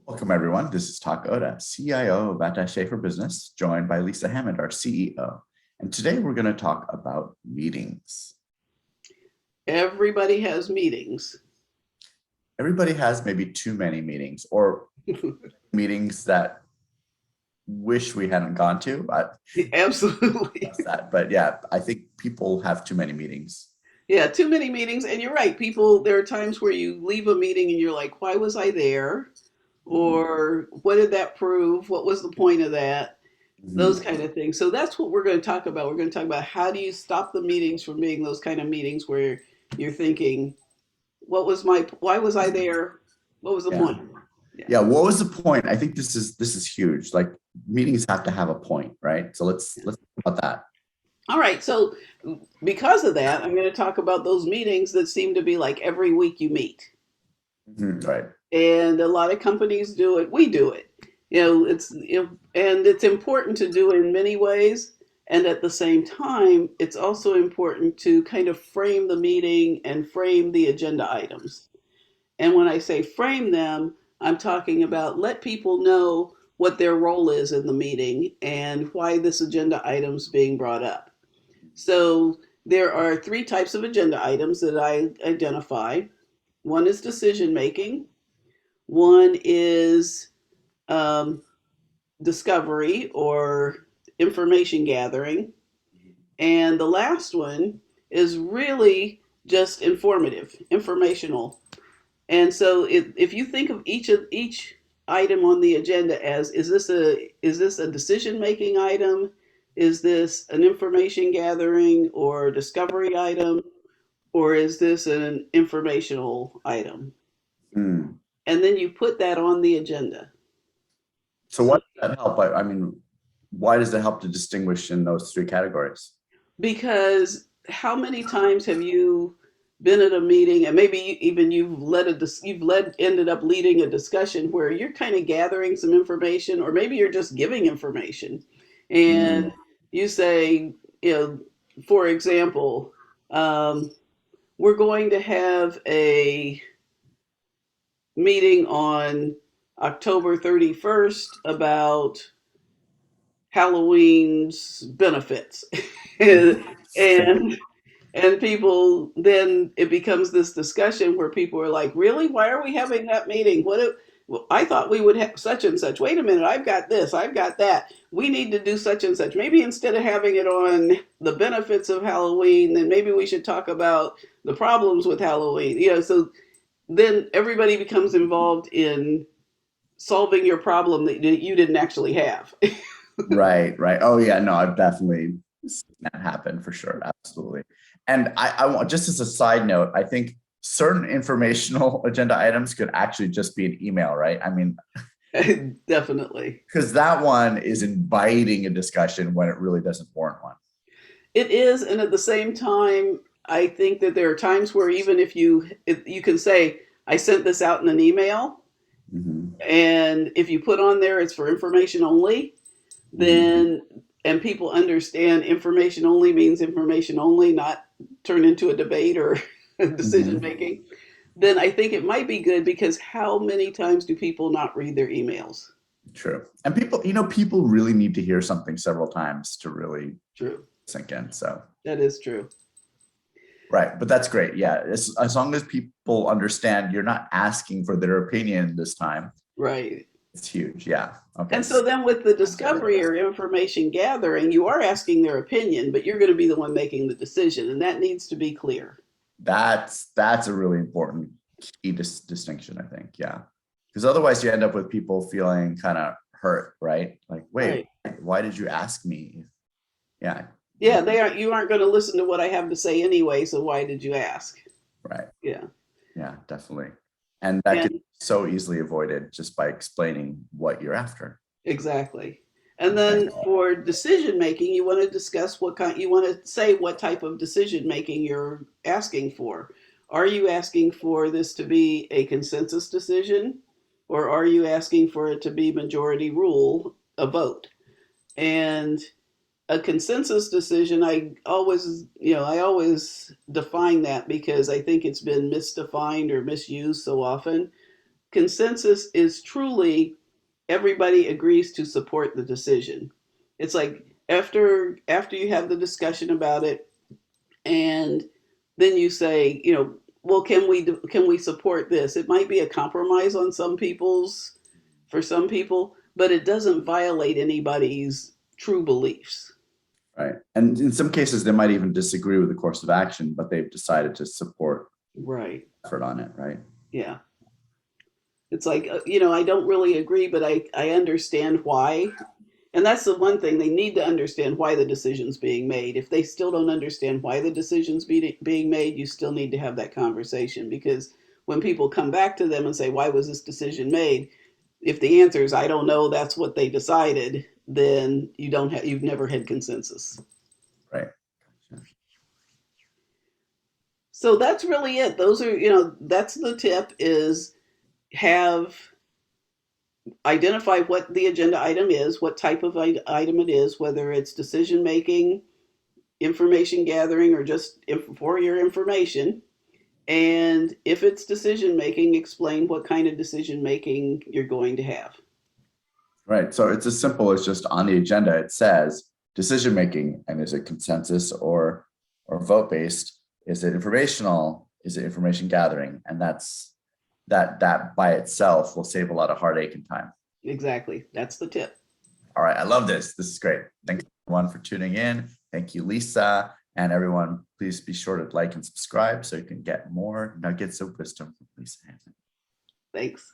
Welcome, everyone. This is Tak Oda, CIO of Attache for Business, joined by Lisa Hammond, our CEO. And today we're going to talk about meetings. Everybody has meetings. Everybody has maybe too many meetings or meetings that wish we hadn't gone to. Absolutely. But yeah, I think people have too many meetings. Yeah, too many meetings. And you're right. There are times where you leave a meeting and you're like, why was I there? Mhm. Or what did that prove? What was the point of that? Those Mhm. kind of things. So that's what we're going to talk about. We're going to talk about how do you stop the meetings from being those kind of meetings where you're thinking, why was I there? What was the Yeah. point? Yeah. Yeah. What was the point? I think this is huge. Like meetings have to have a point, right? So let's talk about that. All right. So because of that, I'm going to talk about those meetings that seem to be like every week you meet. Right. And a lot of companies do it. We do it. And it's important to do in many ways. And at the same time, it's also important to kind of frame the meeting and frame the agenda items. And when I say frame them, I'm talking about let people know what their role is in the meeting and why this agenda item is being brought up. So there are three types of agenda items that I identify. One is decision making. One is um, discovery or information gathering. And the last one is really just informational. And so if you think of each item on the agenda as is this a decision making item? Is this an information gathering or discovery item? Or is this an informational item? Mm. And then you put that on the agenda. So So why does that help? I mean, why does it help to distinguish in those three categories? because how many times have you been at a meeting and maybe even you've ended up leading a discussion where you're kind of gathering some information or maybe you're just giving information Mm. and you say, you know, for example, um, we're going to have a meeting on October 31st about Halloween's benefits. and and people then it becomes this discussion where people are like, really, why are we having that meeting? Well, I thought we would have such and such. Wait a minute, I've got this, I've got that. We need to do such and such. Maybe instead of having it on the benefits of Halloween, then maybe we should talk about the problems with Halloween. So then everybody becomes involved in solving your problem that you didn't actually have. Right, right. Oh yeah, no, I've definitely seen that happen for sure. Absolutely. And I want just as a side note, I think certain informational agenda items could actually just be an email, right? I mean, Definitely. because that one is inviting a discussion when it really doesn't warrant one. It is, and at the same time, I think that there are times where even if you can say, I sent this out in an email, Mhm. and if you put on there it's for information only, Mhm. then and people understand information only means information only, not turn into a debate or decision Mhm. making, then I think it might be good because how many times do people not read their emails? True. And people really need to hear something several times to really True. sink in. So That is true. right, but that's great. Yeah, as long as people understand you're not asking for their opinion this time, Right. it's huge. Yeah. Okay. And so then with the I'm good with discovery or information gathering, you are asking their opinion, but you're going to be the one making the decision, and that needs to be clear. That's a really important key distinction, I think. Yeah, because otherwise you end up with people feeling kind of hurt, right? Like, wait, Right. why did you ask me? Yeah. Yeah, you aren't going to listen to what I have to say anyway, so why did you ask? Right. Yeah. Yeah, definitely. And that could And be so easily avoided just by explaining what you're after. exactly. And Okay. then for decision making, you want to discuss you want to say what type of decision making you're asking for. Are you asking for this to be a consensus decision, or are you asking for it to be majority rule, a vote? And a consensus decision, I always define that because I think it's been misdefined or misused so often. consensus is truly everybody agrees to support the decision. It's like after you have the discussion about it, and then you say, well, can we support this? It might be a compromise on for some people, but it doesn't violate anybody's true beliefs. Right. And in some cases, they might even disagree with the course of action, but they've decided to support Right. effort on it, right? Yeah. It's like, I don't really agree, but I understand why. And that's the one thing, they need to understand why the decision's being made. If they still don't understand why the decision's being made, you still need to have that conversation, because when people come back to them and say, why was this decision made? If the answer is, I don't know, that's what they decided, then you've never had consensus. Right. So that's really it. Those are, that's the tip, is have identify what the agenda item is, what type of item it is, whether it's decision making, information gathering, or just for your information. And if it's decision making, explain what kind of decision making you're going to have. Right. So it's as simple as just on the agenda, it says decision making, and is it consensus or vote based? Is it informational? Is it information gathering? And that by itself will save a lot of heartache and time. Exactly. That's the tip. All right. I love this. This is great. Thank you everyone for tuning in. Thank you, Lisa. And everyone, please be sure to like and subscribe so you can get more nuggets of wisdom from Lisa Hanson. Thanks.